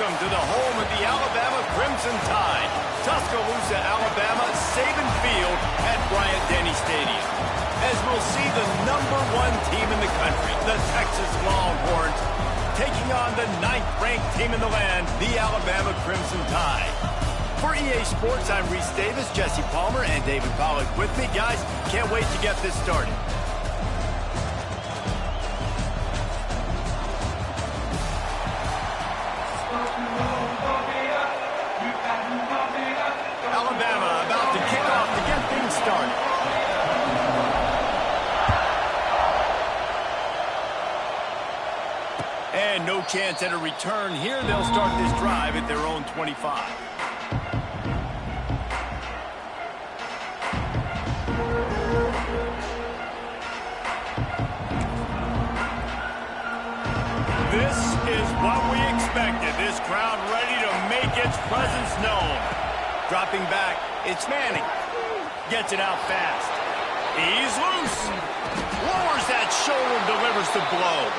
welcome to the home of the Alabama Crimson Tide. Tuscaloosa, Alabama, Saban Field at Bryant-Denny Stadium. As we'll see the #1 team in the country, the Texas Longhorns, taking on the 9th-ranked team in the land, the Alabama Crimson Tide. For EA Sports, I'm Reese Davis, Jesse Palmer, and David Pollack with me. Guys, can't wait to get this started. Alabama about to kick off to get things started. And no chance at a return here. They'll start this drive at their own 25. This is what we expected. This crowd ready to make its presence known. Dropping back, it's Manning. Gets it out fast. He's loose. Lowers that shoulder, delivers the blow.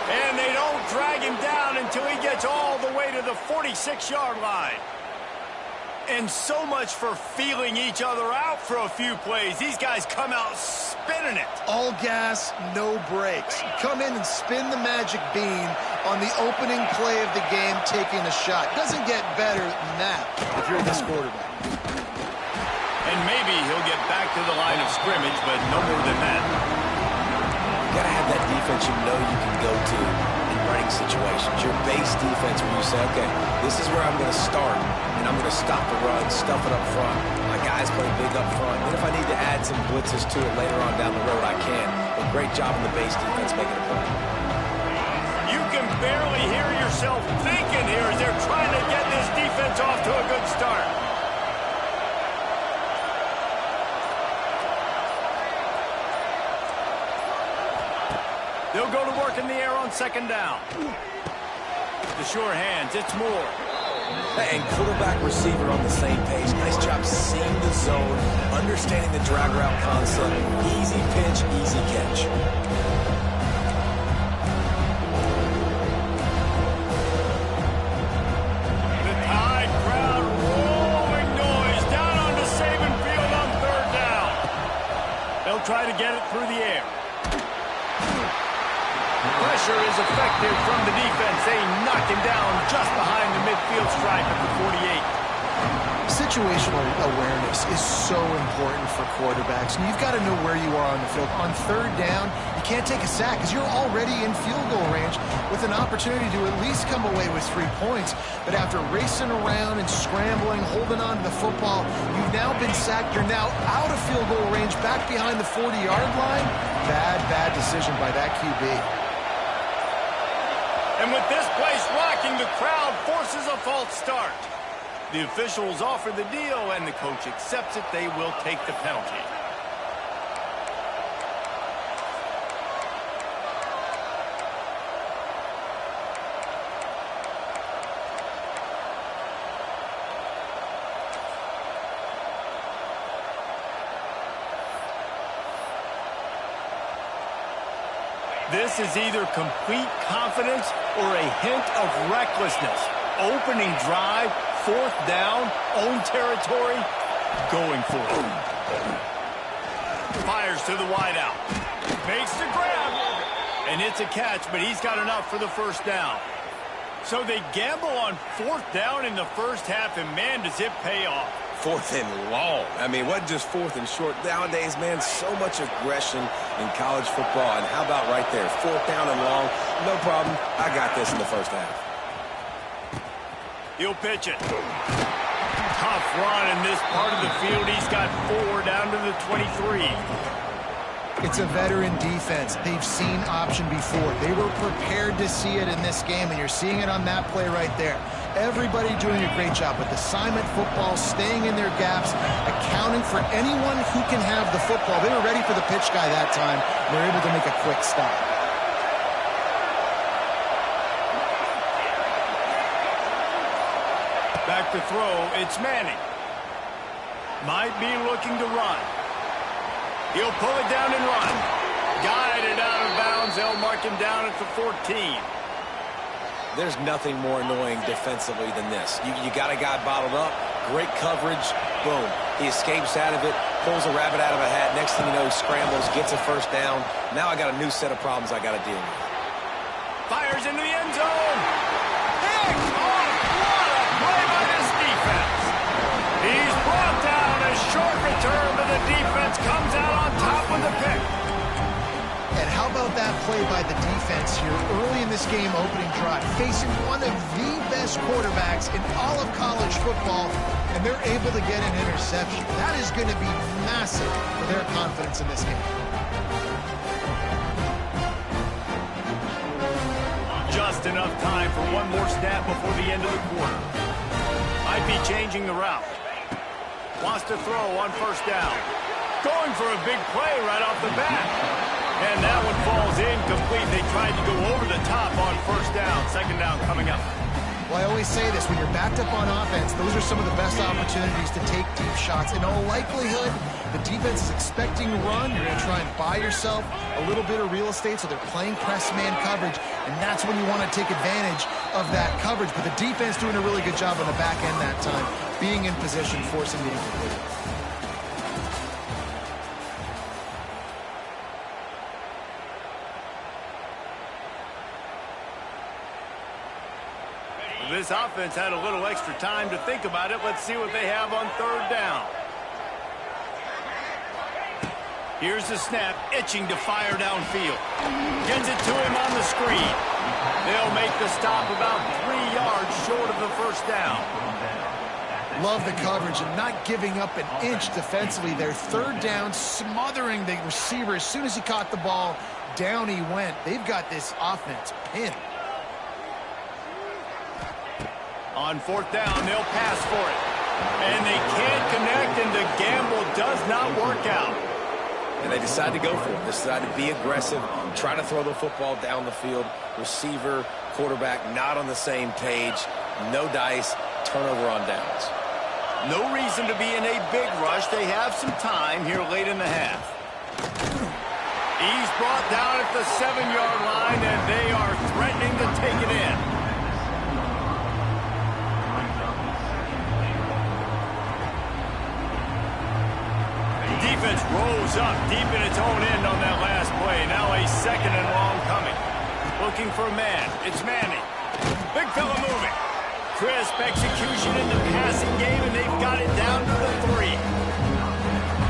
And they don't drag him down until he gets all the way to the 46-yard line. And so much for feeling each other out for a few plays. These guys come out spinning it. All gas, no brakes. Come in and spin the magic bean on the opening play of the game, taking a shot. Doesn't get better than that if you're this quarterback. And maybe he'll get back to the line of scrimmage, but no more than that. You gotta have that defense you know you can go to in running situations. Your base defense where you say, okay, this is where I'm going to start, and I'm going to stop the run, stuff it up front. My guys play big up front. And if I need to add some blitzes to it later on down the road, I can. But great job in the base defense making a play. You can barely hear yourself thinking here as they're trying to get this defense off to a good start. They'll go to work in the air on second down. The sure hands, it's Moore. And quarterback receiver on the same page. Nice job seeing the zone, understanding the drag route concept. Easy pitch, easy catch. The Tide crowd rolling noise down onto Saban Field on third down. They'll try to get it through the air. Pressure is effective from the defense. They knock him down just behind the midfield stripe at the 48. Situational awareness is so important for quarterbacks, and you've got to know where you are on the field. On third down, you can't take a sack because you're already in field goal range with an opportunity to at least come away with 3 points. But after racing around and scrambling, holding on to the football, you've now been sacked. You're now out of field goal range, back behind the 40-yard line. Bad decision by that QB. And with this place rocking, the crowd forces a false start. The officials offer the deal, and the coach accepts it. They will take the penalty. This is either complete confidence or a hint of recklessness. Opening drive, fourth down, own territory, going for it. Fires to the wideout. Makes the grab. And it's a catch, but he's got enough for the first down. So they gamble on fourth down in the first half, and man, does it pay off. Fourth and long. I mean, what just fourth and short? Nowadays, man, so much aggression in college football. And how about right there? Fourth down and long. No problem. I got this in the first half. He'll pitch it. Tough run in this part of the field. He's got 4 down to the 23. It's a veteran defense. They've seen option before. They were prepared to see it in this game, and you're seeing it on that play right there. Everybody doing a great job with assignment football, staying in their gaps, accounting for anyone who can have the football. They were ready for the pitch guy that time. They're able to make a quick stop. Back to throw, it's Manning. Might be looking to run. He'll pull it down and run. Guided out of bounds. They'll mark him down at the 14. There's nothing more annoying defensively than this. You got a guy bottled up, great coverage, boom. He escapes out of it, pulls a rabbit out of a hat. Next thing you know, he scrambles, gets a first down. Now I got a new set of problems I got to deal with. Fires into the end zone. Picked off. What a play by this defense. He's brought down. A short return, but the defense comes out on top with the pick. And how about that play by the defense here early in this game opening drive, facing one of the best quarterbacks in all of college football, and they're able to get an interception. That is going to be massive for their confidence in this game. Just enough time for one more snap before the end of the quarter. Might be changing the route. Wants to throw on first down. Going for a big play right off the bat. And that one falls incomplete. They tried to go over the top on first down. Second down coming up. Well, I always say this, when you're backed up on offense, those are some of the best opportunities to take deep shots. In all likelihood, the defense is expecting to run. You're going to try and buy yourself a little bit of real estate, so they're playing press man coverage, and that's when you want to take advantage of that coverage. But the defense doing a really good job on the back end that time, being in position, forcing the incomplete. This offense had a little extra time to think about it. Let's see what they have on third down. Here's the snap, itching to fire downfield. Gets it to him on the screen. They'll make the stop about 3 yards short of the first down. Love the coverage and not giving up an inch defensively. Their third down, smothering the receiver. As soon as he caught the ball, down he went. They've got this offense pinned. On fourth down, they'll pass for it. And they can't connect, and the gamble does not work out. And they decide to go for it. They decide to be aggressive, try to throw the football down the field. Receiver, quarterback, not on the same page. No dice, turnover on downs. No reason to be in a big rush. They have some time here late in the half. He's brought down at the 7-yard line, and they are threatening to take it in. Defense rolls up deep in its own end on that last play. Now a second and long coming. Looking for a man. It's Manning. Big fella moving. Crisp execution in the passing game, and they've got it down to the 3.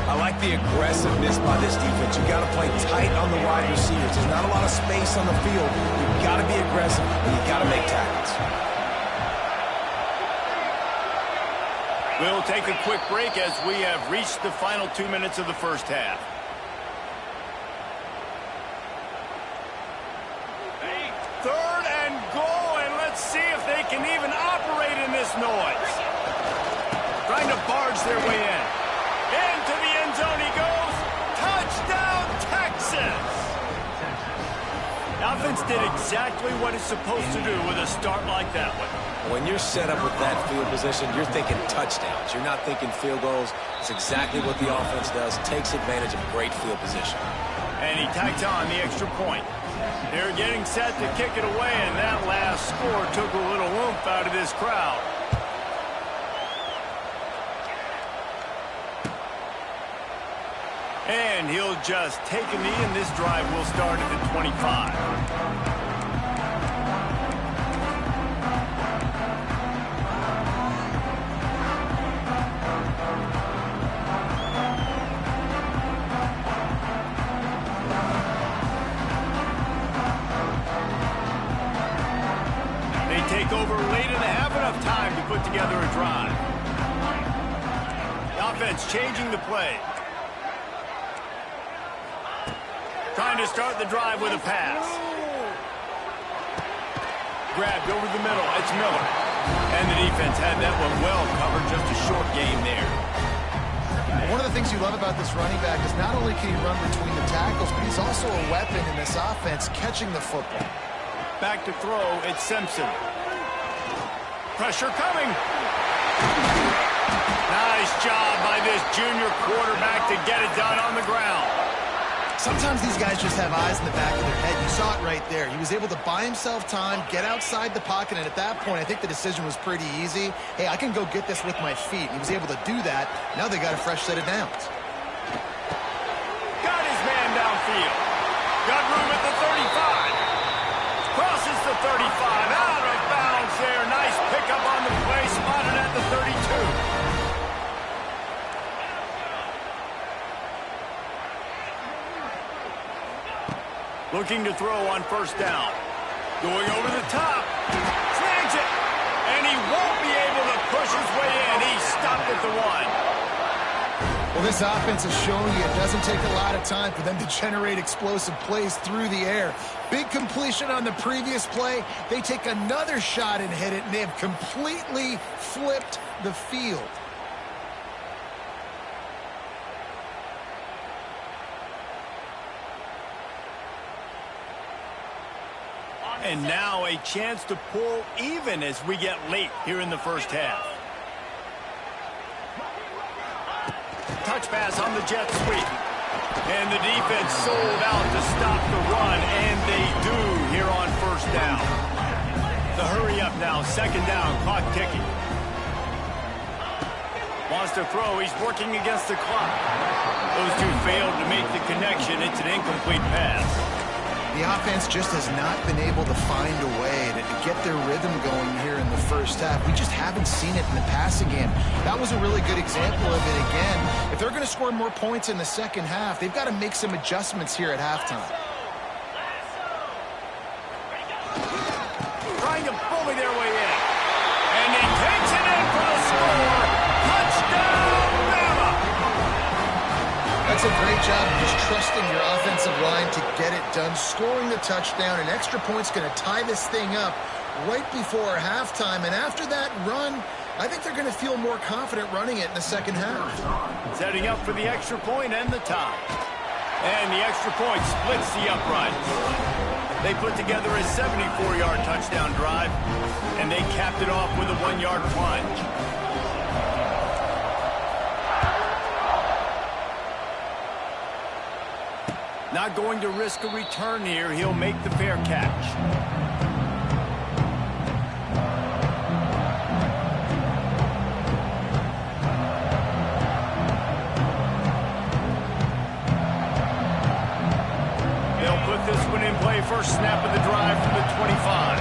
I like the aggressiveness by this defense. You've got to play tight on the wide receivers. There's not a lot of space on the field. You've got to be aggressive, and you've got to make tackles. We'll take a quick break as we have reached the final 2 minutes of the first half. Third and goal, and let's see if they can even operate in this noise. Trying to barge their way in. Into the end zone he goes. Touchdown, Texas! The offense did exactly what it's supposed to do with a start like that one. When you're set up with that field position, you're thinking touchdowns. You're not thinking field goals. It's exactly what the offense does. Takes advantage of great field position. And he tacks on the extra point. They're getting set to kick it away, and that last score took a little oomph out of this crowd. And he'll just take a knee, and this drive will start at the 25. Take over late in the half, enough time to put together a drive. The offense changing the play. Trying to start the drive with a pass. Grabbed over the middle. It's Miller. And the defense had that one well covered. Just a short game there. One of the things you love about this running back is not only can he run between the tackles, but he's also a weapon in this offense, catching the football. Back to throw, it's Simpson. Pressure coming. Nice job by this junior quarterback to get it done on the ground. Sometimes these guys just have eyes in the back of their head. You saw it right there. He was able to buy himself time, get outside the pocket, and at that point, I think the decision was pretty easy. Hey, I can go get this with my feet. He was able to do that. Now they got a fresh set of downs. Got his man downfield. Got room at the 35. Crosses the 35. Out of bounds there. Nice pickup on the play. Spotted at the 32. Looking to throw on first down. Going over the top. Drags it. And he won't be able to push his way in. He stopped at the 1. Well, this offense has shown you it doesn't take a lot of time for them to generate explosive plays through the air. Big completion on the previous play. They take another shot and hit it, and they have completely flipped the field. And now a chance to pull even as we get late here in the first half. Touch pass on the jet sweep. And the defense sold out to stop the run, and they do here on first down. The hurry up now, second down, clock ticking. Wants to throw, he's working against the clock. Those two failed to make the connection. It's an incomplete pass. The offense just has not been able to find a way to get their rhythm going here in the first half. We just haven't seen it in the passing game. That was a really good example of it again. If they're going to score more points in the second half, they've got to make some adjustments here at halftime. Trying to bully their way in. And he takes it in for the score. Touchdown, Bama! That's a great job of just trusting your offensive line to get it done, scoring the touchdown. An extra point's going to tie this thing up right before halftime. And after that run, I think they're going to feel more confident running it in the second half. Setting up for the extra point and the tie. And the extra point splits the uprights. They put together a 74-yard touchdown drive, and they capped it off with a 1-yard plunge. Not going to risk a return here. He'll make the fair catch. They'll put this one in play. First snap of the drive from the 25.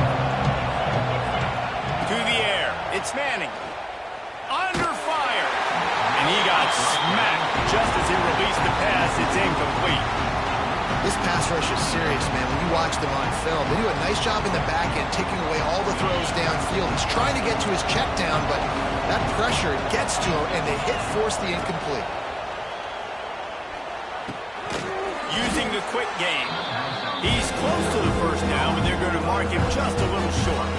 To the air. It's Manning. Under fire. And he got smacked just as he released the pass. It's incomplete. This pass rush is serious, man. When you watch them on film, they do a nice job in the back end, taking away all the throws downfield. He's trying to get to his check down, but that pressure gets to him, and they force the incomplete. Using the quick game. He's close to the first down, but they're going to mark him just a little short.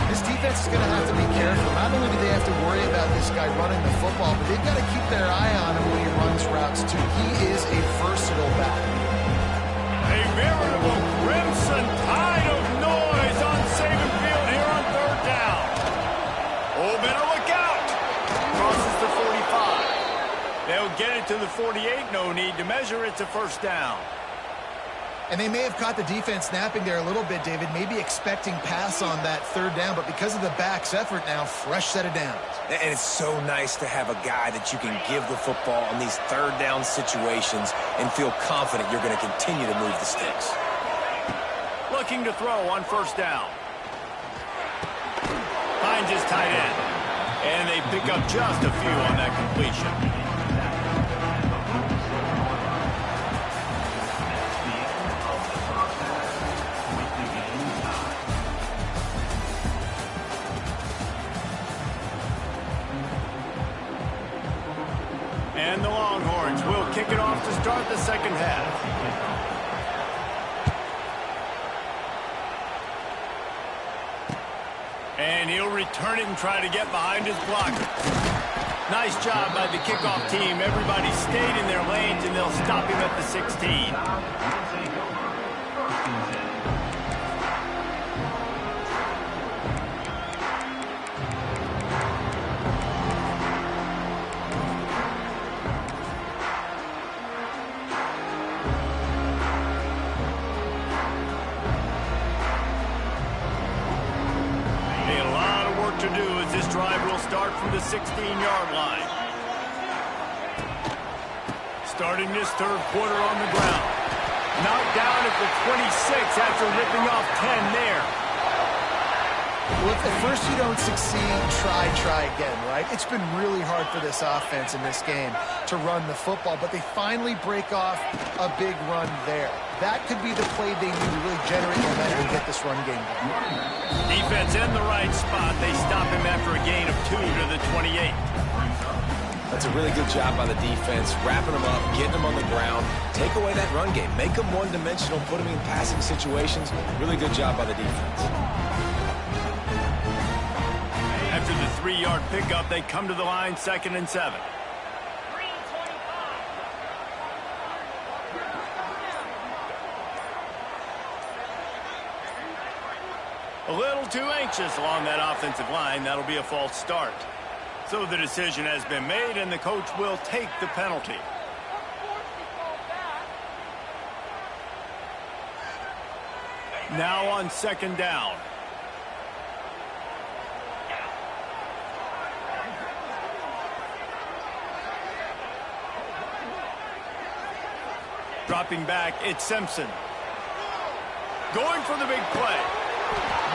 This defense is going to have to be careful. Not only do they have to worry about this guy running the football, but they've got to keep their eye on him when he runs routes, too. He is a versatile back. A veritable crimson tide of noise on Saban Field here on third down. Oh, better look out. Crosses the 45. They'll get it to the 48. No need to measure. It's a first down. And they may have caught the defense snapping there a little bit, David, maybe expecting pass on that third down, but because of the back's effort now, fresh set of downs. And it's so nice to have a guy that you can give the football on these third down situations and feel confident you're going to continue to move the sticks. Looking to throw on first down. Finds his tight end. And they pick up just a few on that completion. And the Longhorns will kick it off to start the second half. And he'll return it and try to get behind his blocker. Nice job by the kickoff team. Everybody stayed in their lanes, and they'll stop him at the 16. This drive will start from the 16-yard line. Starting this third quarter on the ground. Knocked down at the 26 after ripping off 10 there. Well, if at first you don't succeed, try again, right? It's been really hard for this offense in this game to run the football, but they finally break off a big run there. That could be the play they need to really generate momentum and get this run game going. Defense in the right spot. They stop him after a gain of 2 to the 28. That's a really good job by the defense, wrapping them up, getting them on the ground, take away that run game, make them one-dimensional, put them in passing situations. Really good job by the defense. After the 3-yard pickup, they come to the line, 2nd and 7. A little too anxious along that offensive line. That'll be a false start. So the decision has been made, and the coach will take the penalty. Now on 2nd down. Dropping back, it's Simpson. Going for the big play.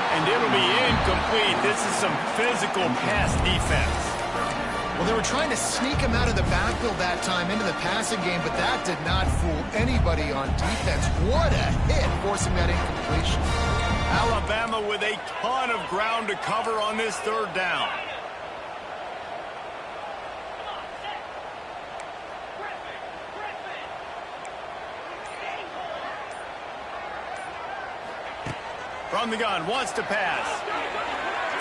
And it'll be incomplete. This is some physical pass defense. Well, they were trying to sneak him out of the backfield that time into the passing game, but that did not fool anybody on defense. What a hit, forcing that incompletion. Alabama with a ton of ground to cover on this 3rd down. From the gun, wants to pass.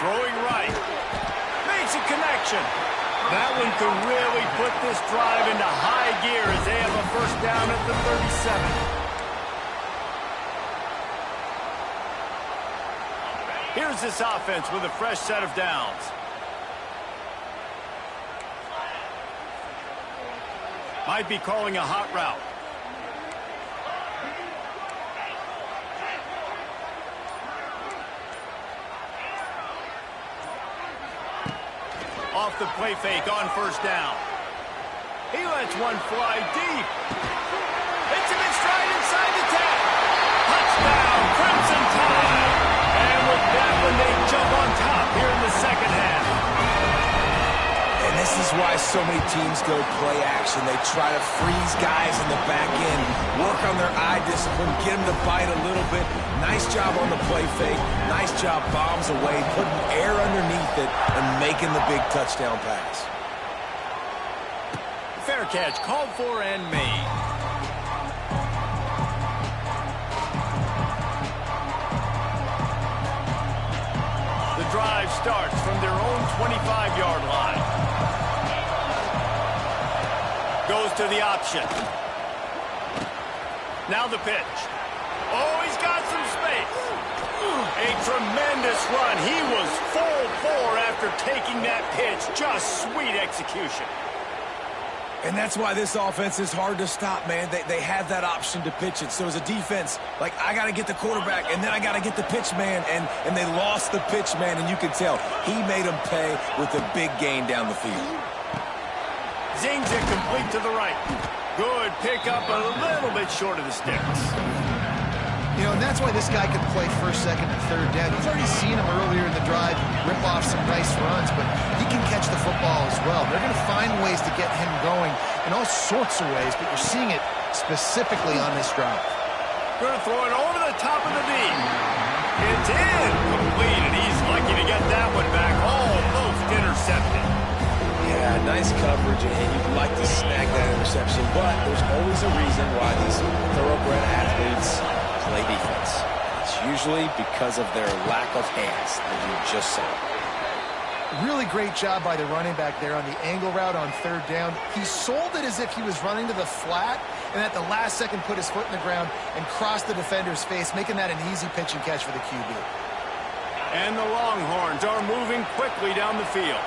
Throwing right. Makes a connection. That one could really put this drive into high gear as they have a 1st down at the 37. Here's this offense with a fresh set of downs. Might be calling a hot route. Off the play fake on 1st down. He lets one fly deep. Hits him in stride inside the 10. Touchdown, Crimson Tide. And with that one, they jump on top here in the 2nd half. And this is why so many teams go play action. They try to freeze guys in the back end, work on their eye discipline, get them to bite a little bit. Nice job on the play fake. Nice job bombs away, putting air underneath it and making the big touchdown pass. Fair catch called for and made. The drive starts from their own 25-yard line. Goes to the option. Now the pitch. Oh, he's got some space. A tremendous run. He was full bore after taking that pitch. Just sweet execution. And that's why this offense is hard to stop, man. They have that option to pitch it. So as a defense, like, I got to get the quarterback, and then I got to get the pitch man, and they lost the pitch man, and you can tell he made them pay with a big gain down the field. Zings it complete to the right. Good pickup, a little bit short of the sticks. You know, and that's why this guy can play 1st, 2nd, and 3rd down. You've already seen him earlier in the drive rip off some nice runs, but he can catch the football as well. They're going to find ways to get him going in all sorts of ways, but you're seeing it specifically on this drive. Going to throw it over the top of the knee. It's incomplete, and he's lucky to get that one back. Almost intercepted. Yeah, nice coverage, and you'd like to snag that interception, but there's always a reason why these thoroughbred athletes play defense. It's usually because of their lack of hands, as you just saw. Really great job by the running back there on the angle route on 3rd down. He sold it as if he was running to the flat, and at the last second put his foot in the ground and crossed the defender's face, making that an easy pitch and catch for the QB. And the Longhorns are moving quickly down the field.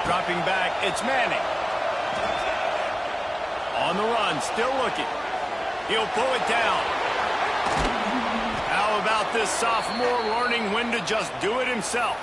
Dropping back, it's Manning. On the run, still looking. He'll pull it down. How about about this sophomore learning when to just do it himself.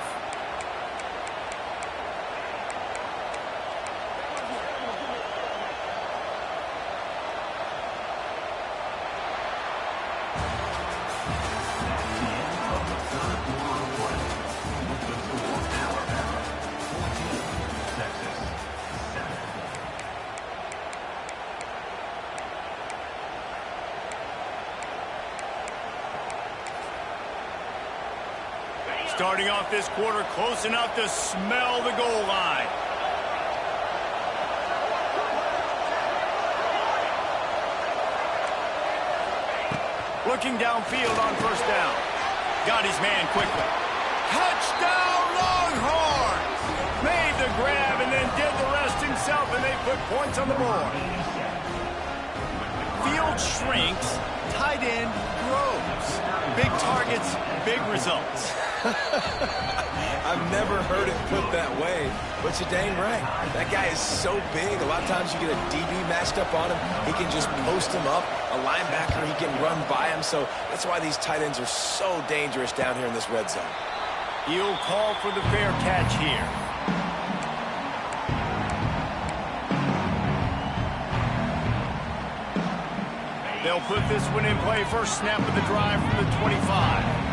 Starting off this quarter close enough to smell the goal line. Looking downfield on first down. Got his man quickly. Touchdown Longhorns! Made the grab and then did the rest himself, and they put points on the board. Field shrinks, tight end grows. Big targets, big results. I've never heard it put that way, but you're dang right. That guy is so big. A lot of times you get a DB matched up on him. He can just post him up. A linebacker, he can run by him. So that's why these tight ends are so dangerous down here in this red zone. He'll call for the fair catch here. They'll put this one in play. First snap of the drive from the 25.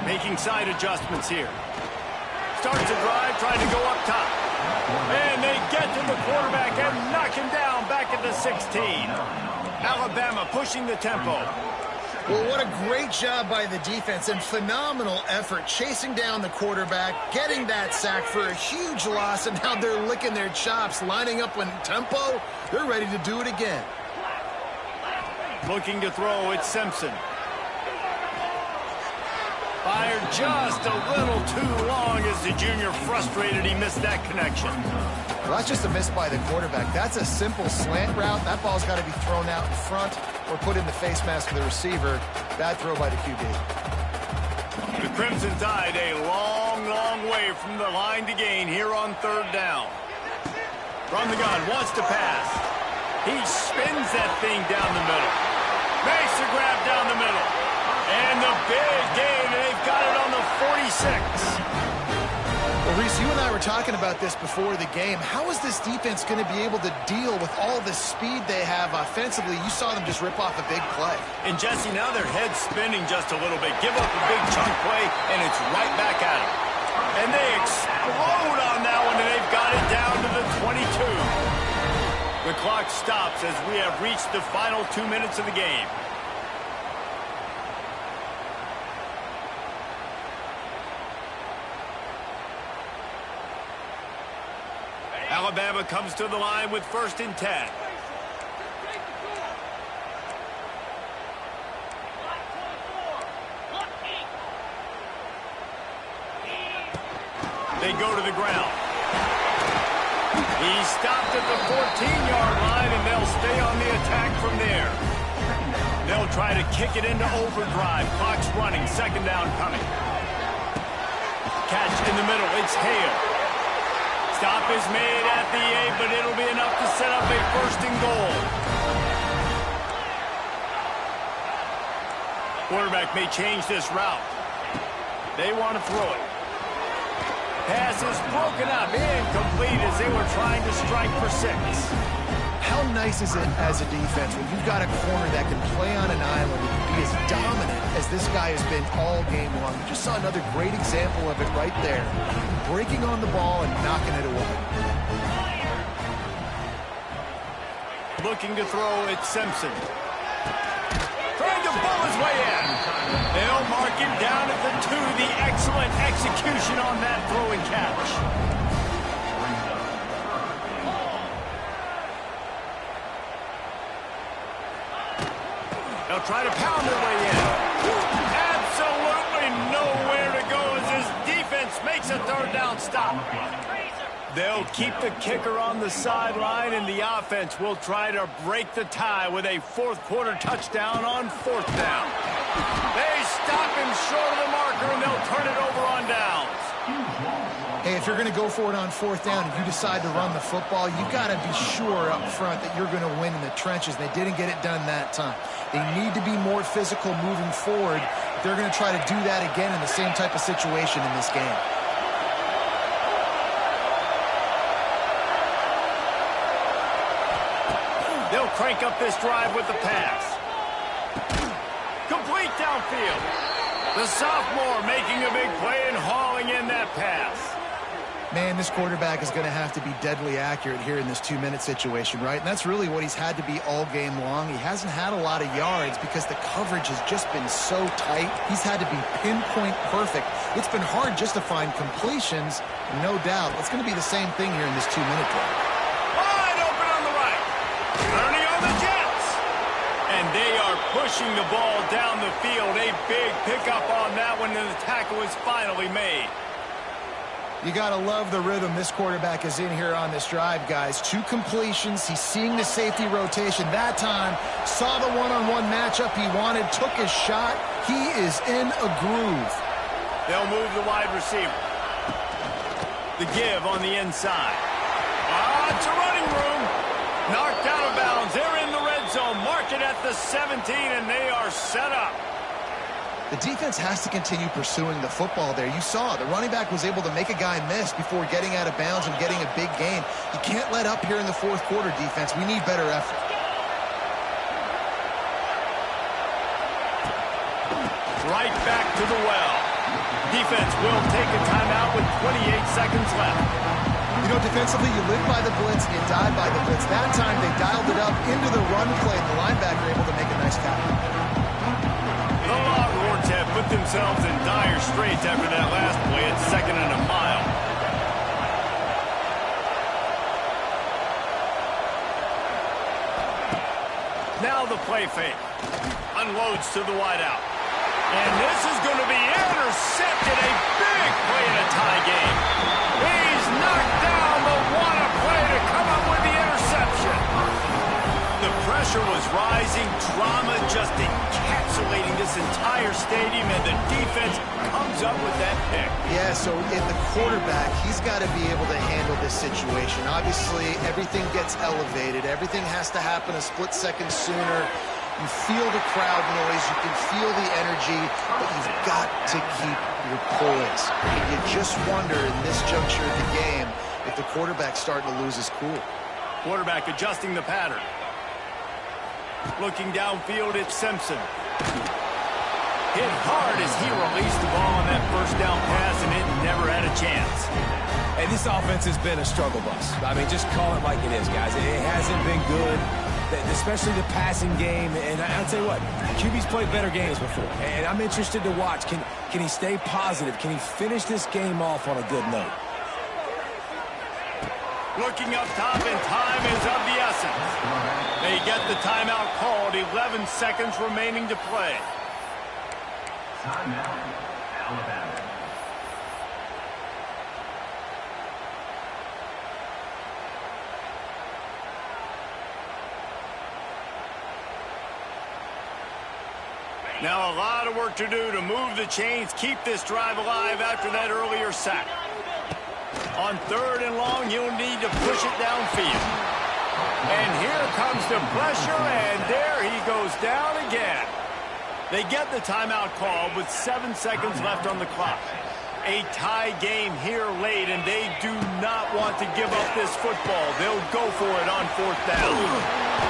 Making side adjustments here. Starts a drive, trying to go up top. And they get to the quarterback and knock him down back at the 16. Alabama pushing the tempo. Well, what a great job by the defense and phenomenal effort chasing down the quarterback, getting that sack for a huge loss, and now they're licking their chops, lining up in tempo. They're ready to do it again. Looking to throw, it's Simpson. Fired just a little too long as the junior frustrated he missed that connection. Well, that's just a miss by the quarterback. That's a simple slant route. That ball's got to be thrown out in front or put in the face mask of the receiver. Bad throw by the QB. The Crimson Tide a long, long way from the line to gain here on third down. From the gun, wants to pass. He spins that thing down the middle. Makes the grab down the middle. And the big gain, and they've got it on the 46. Well, Reese, you and I were talking about this before the game. How is this defense going to be able to deal with all the speed they have offensively? You saw them just rip off a big play. And, Jesse, now their head's spinning just a little bit. Give up a big chunk play, and it's right back at them. And they explode on that one, and they've got it down to the 22. The clock stops as we have reached the final 2 minutes of the game. Alabama comes to the line with 1st and 10. They go to the ground. He stopped at the 14-yard line, and they'll stay on the attack from there. They'll try to kick it into overdrive. Clock's running. 2nd down coming. Catch in the middle. It's Hale. Stop is made at the 8, but it'll be enough to set up a 1st and goal. Quarterback may change this route. They want to throw it. Pass is broken up, incomplete as they were trying to strike for 6. How nice is it as a defense when you've got a corner that can play on an island and be as dominant as this guy has been all game long? You just saw another great example of it right there. Breaking on the ball and knocking it away. Looking to throw, it's Simpson. Trying to pull his way in. They'll mark him down at the 2. The excellent execution on that throw and catch. They'll try to pound their way in. Absolutely nowhere to go as his defense makes a 3rd down stop. They'll keep the kicker on the sideline, and the offense will try to break the tie with a 4th quarter touchdown on 4th down. They stop him short of the marker, and they'll turn it over on downs. Hey, if you're going to go for it on 4th down and you decide to run the football, you've got to be sure up front that you're going to win in the trenches. They didn't get it done that time. They need to be more physical moving forward. They're going to try to do that again in the same type of situation in this game. They'll crank up this drive with the pass. Complete downfield. The sophomore making a big play and hauling in that pass. Man, this quarterback is going to have to be deadly accurate here in this 2-minute situation, right? And that's really what he's had to be all game long. He hasn't had a lot of yards because the coverage has just been so tight. He's had to be pinpoint perfect. It's been hard just to find completions, no doubt. It's going to be the same thing here in this 2-minute drive. Wide open on the right. Turning on the Jets. And they are pushing the ball down the field. A big pickup on that one, and the tackle is finally made. You got to love the rhythm this quarterback is in here on this drive, guys. 2 completions. He's seeing the safety rotation. That time, saw the one-on-one matchup he wanted, took his shot. He is in a groove. They'll move the wide receiver. The give on the inside. It's a running room. Knocked out of bounds. They're in the red zone. Mark it at the 17, and they are set up. The defense has to continue pursuing the football there. You saw the running back was able to make a guy miss before getting out of bounds and getting a big gain. You can't let up here in the 4th quarter, defense. We need better effort. Right back to the well. Defense will take a timeout with 28 seconds left. You know, defensively, you live by the blitz and you die by the blitz. That time, they dialed it up into the run play. The linebacker able to make a nice tackle. The Longhorns have put themselves in dire straits after that last play at 2nd and a mile. Now the play fake. Unloads to the wideout. And this is going to be intercepted. A big play in a tie game. He's knocked down the wanna play to come up with the interception. The pressure was rising. Drama just encapsulating this entire stadium, and the defense comes up with that pick. Yeah, so in the quarterback, he's got to be able to handle this situation. Obviously, everything gets elevated. Everything has to happen a split second sooner. You feel the crowd noise. You can feel the energy, but you've got to keep your poise. And you just wonder in this juncture of the game if the quarterback's starting to lose his cool. Quarterback adjusting the pattern. Looking downfield, it's Simpson. Hit hard as he released the ball on that first down pass, and it never had a chance. And this offense has been a struggle bus. I mean, just call it like it is, guys. It hasn't been good, especially the passing game. And I'll tell you what, QB's played better games before. And I'm interested to watch. Can he stay positive? Can he finish this game off on a good note? Looking up top, and time is of the essence. They get the timeout called. 11 seconds remaining to play. Timeout, Alabama. Now a lot of work to do to move the chains, keep this drive alive after that earlier sack. On 3rd and long, you'll need to push it downfield. And here comes the pressure, and there he goes down again. They get the timeout call with 7 seconds left on the clock. A tie game here late, and they do not want to give up this football. They'll go for it on 4th down.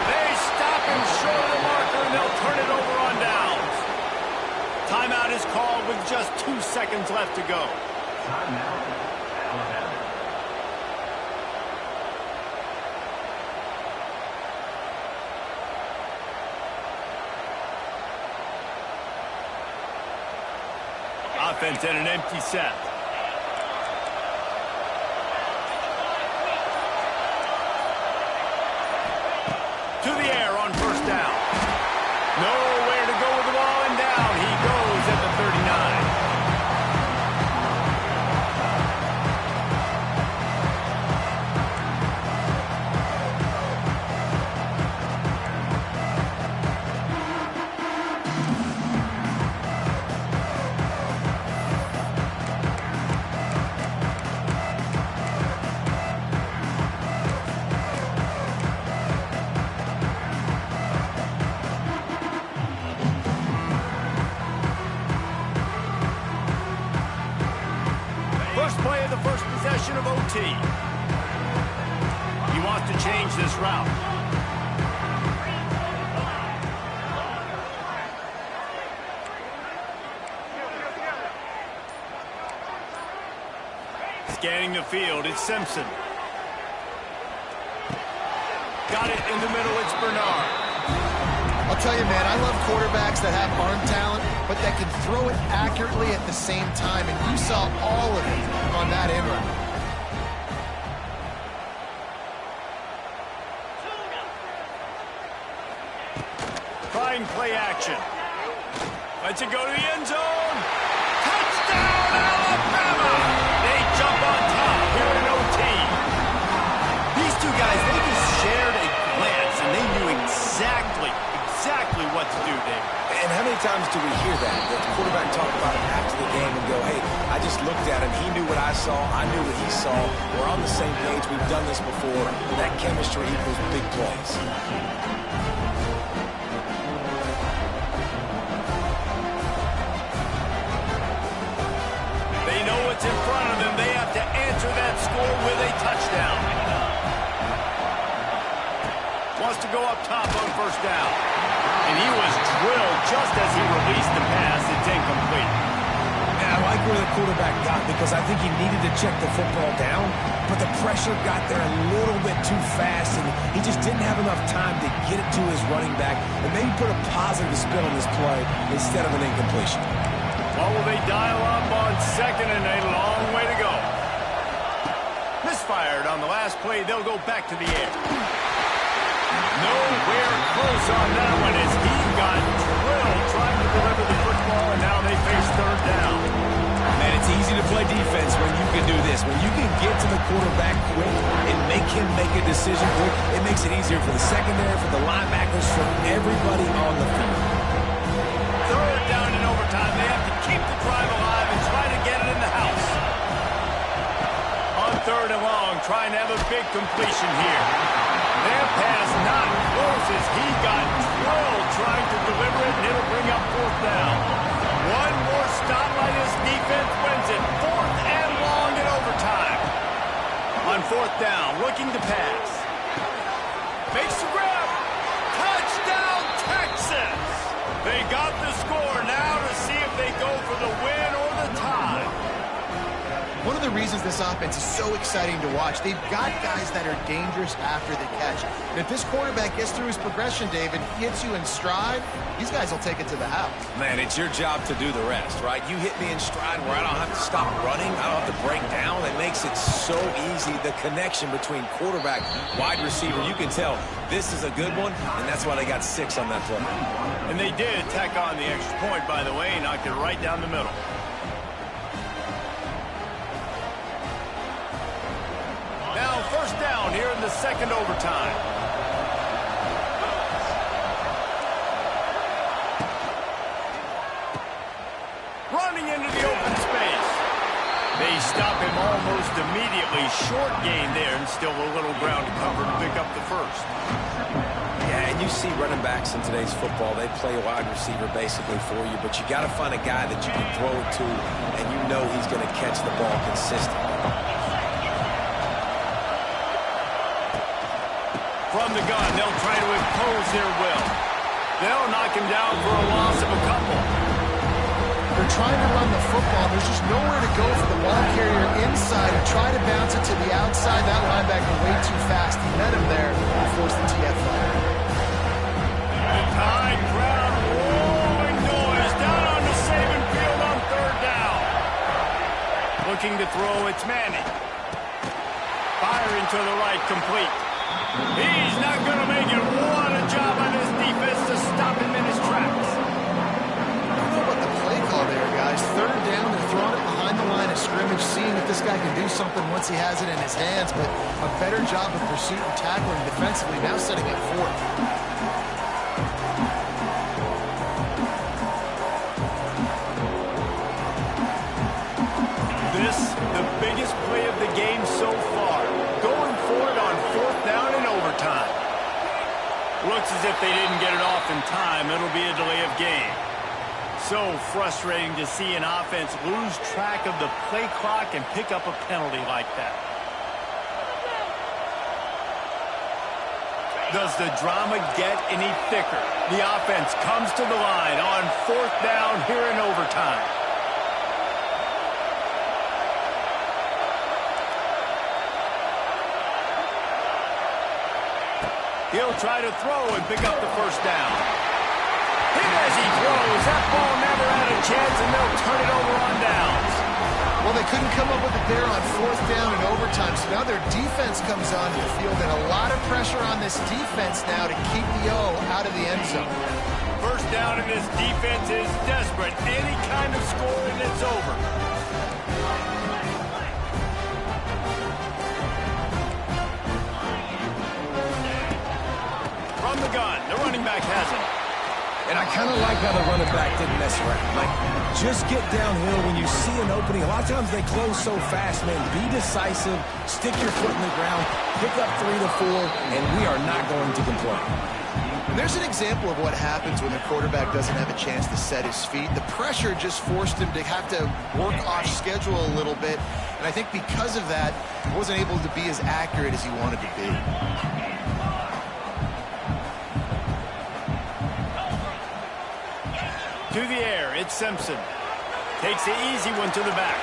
They stop him short of the marker, and they'll turn it over on downs. Timeout is called with just 2 seconds left to go. Timeout, Alabama. Offense at an empty set. To the air on 1st down. Nowhere to go with the ball, and down he goes at the 39. possession of OT. He wants to change this route. Scanning the field, it's Simpson. Got it in the middle, it's Bernard. I'll tell you, man, I love quarterbacks that have arm talent, but that can throw it accurately at the same time, and you saw all of it on that end run. Trying play action. Lets it go to the end zone. Touchdown, Alabama! They jump on top here in OT. These two guys, they just shared a glance, and they knew exactly what to do, Dave. And how many times do we hear that? The quarterback talk about it after the game and go, hey, I just looked at him. He knew what I saw. I knew what he saw. We're on the same page. We've done this before. That chemistry equals big plays. They know what's in front of them. They have to answer that score with a touchdown. Wants to go up top on first down. And he was drilled just as he released the pass. It's incomplete. Yeah, I like where the quarterback got because I think he needed to check the football down, but the pressure got there a little bit too fast, and he just didn't have enough time to get it to his running back and maybe put a positive spin on this play instead of an incompletion. What will they dial up on second and a long way to go? Misfired on the last play. They'll go back to the air. Nowhere close on that one as he got drilled trying to deliver the football, and now they face third down. Man, it's easy to play defense when you can do this. When you can get to the quarterback quick and make him make a decision quick, it makes it easier for the secondary, for the linebackers, for everybody on the field. Third down in overtime. They have to keep the drive alive and try to get it in the house. On third and long, trying to have a big completion here. Their pass not close as he got drilled trying to deliver it, and it'll bring up fourth down. One more stop by this defense wins it. Fourth and long in overtime. On fourth down, looking to pass. Makes the grab. Touchdown, Texas! They got the score now to see if they go for the win or the tie. One of the reasons this offense is so exciting to watch, they've got guys that are dangerous after the catch. And if this quarterback gets through his progression, David, gets you in stride, these guys will take it to the house. Man, it's your job to do the rest, right? You hit me in stride where I don't have to stop running. I don't have to break down. It makes it so easy. The connection between quarterback, wide receiver, you can tell this is a good one, and that's why they got 6 on that play. And they did tack on the extra point, by the way, knocked it right down the middle. Now first down here in the second overtime. Running into the open space. They stop him almost immediately. Short gain there and still a little ground to cover to pick up the first. Yeah, and you see running backs in today's football, they play a wide receiver basically for you, but you got to find a guy that you can throw it to, and you know he's going to catch the ball consistently. From the gun, they'll try to impose their will. They'll knock him down for a loss of a couple. They're trying to run the football. There's just nowhere to go for the ball carrier inside and try to bounce it to the outside. That linebacker way too fast. He met him there and forced the TF flag. High crowd rolling noise down on the Saban field on third down. Looking to throw, it's Manning. Firing to the right, complete. He's not going to make it. What a job on this defense to stop him in his tracks. I don't know about the play call there, guys. Third down, they're throwing it behind the line of scrimmage, seeing if this guy can do something once he has it in his hands, but a better job of pursuit and tackling defensively, now setting up fourth. This, the biggest play of the game so far. Going for it on fourth down in overtime. Looks as if they didn't get it off in time. It'll be a delay of game. so frustrating to see an offense lose track of the play clock and pick up a penalty like that. Does the drama get any thicker? The offense comes to the line on 4th down here in overtime. He'll try to throw and pick up the first down. Hit as he throws. That ball never had a chance, and they'll turn it over on downs. Well, they couldn't come up with it there on 4th down in overtime, so now their defense comes onto the field, and a lot of pressure on this defense now to keep the O out of the end zone. First down, and this defense is desperate. Any kind of score, and it's over. From the gun, the running back has it. And I kind of like how the running back didn't mess around. Like, just get downhill when you see an opening. A lot of times they close so fast, man. Be decisive, stick your foot in the ground, pick up 3 to 4, and we are not going to complain. And there's an example of what happens when the quarterback doesn't have a chance to set his feet. The pressure just forced him to have to work off schedule a little bit. And I think because of that, he wasn't able to be as accurate as he wanted to be. To the air, it's Simpson. Takes the easy one to the back.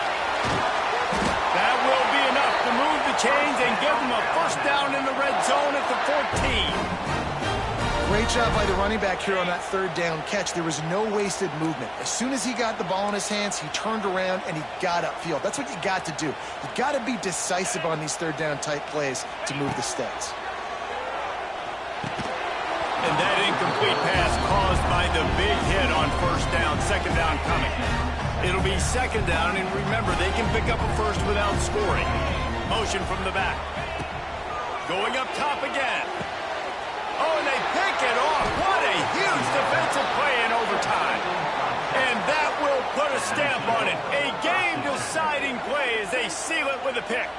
That will be enough to move the chains and give them a first down in the red zone at the 14. Great job by the running back here on that 3rd down catch. There was no wasted movement. As soon as he got the ball in his hands, he turned around and he got upfield. That's what you got to do. You got to be decisive on these 3rd down type plays to move the stats. And that incomplete pass caused by the big hit on 1st down, 2nd down coming. It'll be 2nd down, and remember, they can pick up a first without scoring. Motion from the back. Going up top again. Oh, and they pick it off. What a huge defensive play in overtime. And that will put a stamp on it. A game-deciding play as they seal it with a pick.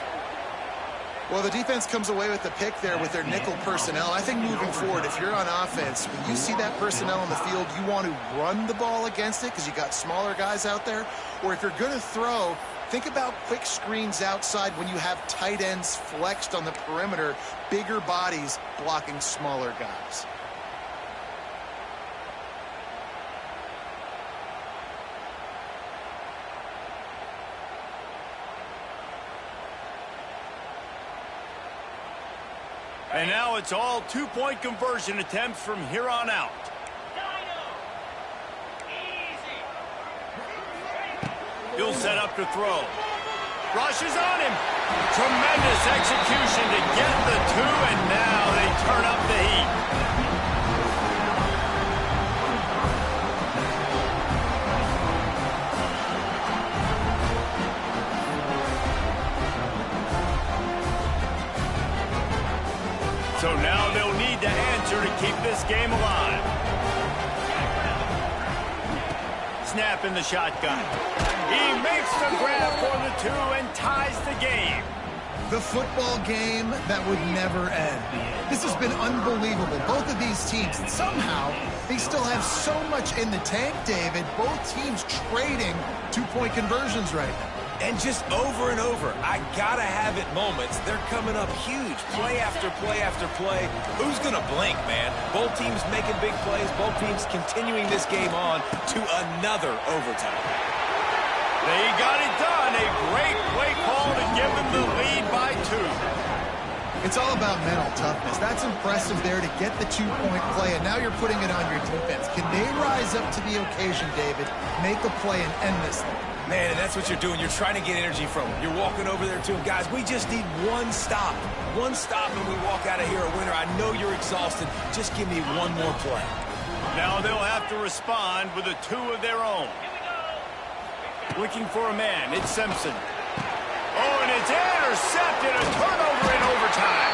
Well, the defense comes away with the pick there with their nickel personnel. I think moving forward, if you're on offense, when you see that personnel on the field, you want to run the ball against it because you got smaller guys out there. Or if you're going to throw, think about quick screens outside when you have tight ends flexed on the perimeter, bigger bodies blocking smaller guys. And now it's all 2-point conversion attempts from here on out. He'll set up to throw. Rushes on him. Tremendous execution to get the 2, and now they turn up the heat. So now they'll need to answer to keep this game alive. Snap in the shotgun. He makes the grab for the 2 and ties the game. The football game that would never end. This has been unbelievable. Both of these teams, somehow, they still have so much in the tank, David. Both teams trading 2-point conversions right now. And just over and over, I gotta have it moments. They're coming up huge, play after play after play. Who's gonna blink, man? Both teams making big plays, both teams continuing this game on to another overtime. They got it done. A great play call to give them the lead by 2. It's all about mental toughness. That's impressive there to get the 2-point play, and now you're putting it on your defense. Can they rise up to the occasion, David, make a play and end this thing? Man, and that's what you're doing. You're trying to get energy from them. You're walking over there to them. Guys, we just need one stop. One stop and we walk out of here a winner. I know you're exhausted. Just give me one more play. Now they'll have to respond with a 2 of their own. Looking for a man. It's Simpson. Oh, and it's intercepted. A turnover in overtime.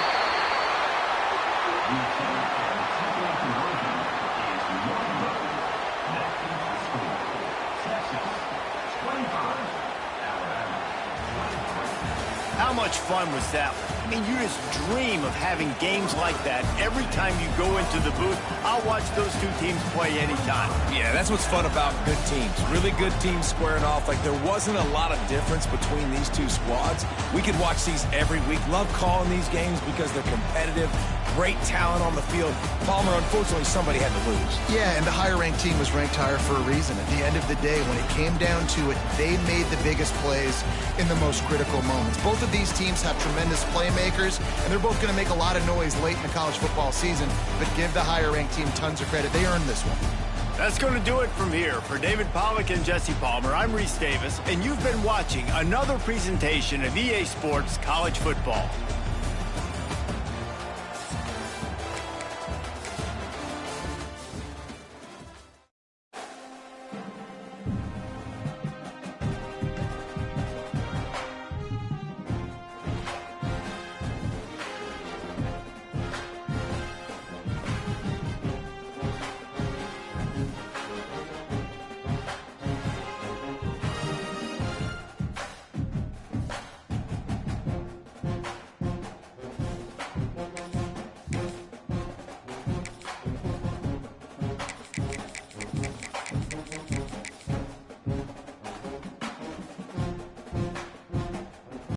How much fun was that? I mean, you just dream of having games like that every time you go into the booth. I'll watch those two teams play anytime. Yeah, that's what's fun about good teams. Really good teams squaring off. Like, there wasn't a lot of difference between these two squads. We could watch these every week. Love calling these games because they're competitive. Great talent on the field. Palmer, unfortunately, somebody had to lose. Yeah, and the higher-ranked team was ranked higher for a reason. At the end of the day, when it came down to it, they made the biggest plays in the most critical moments. Both of these teams have tremendous playmakers, and they're both going to make a lot of noise late in the college football season, but give the higher-ranked team tons of credit. They earned this one. That's going to do it from here. For David Pollack and Jesse Palmer, I'm Reese Davis, and you've been watching another presentation of EA Sports College Football.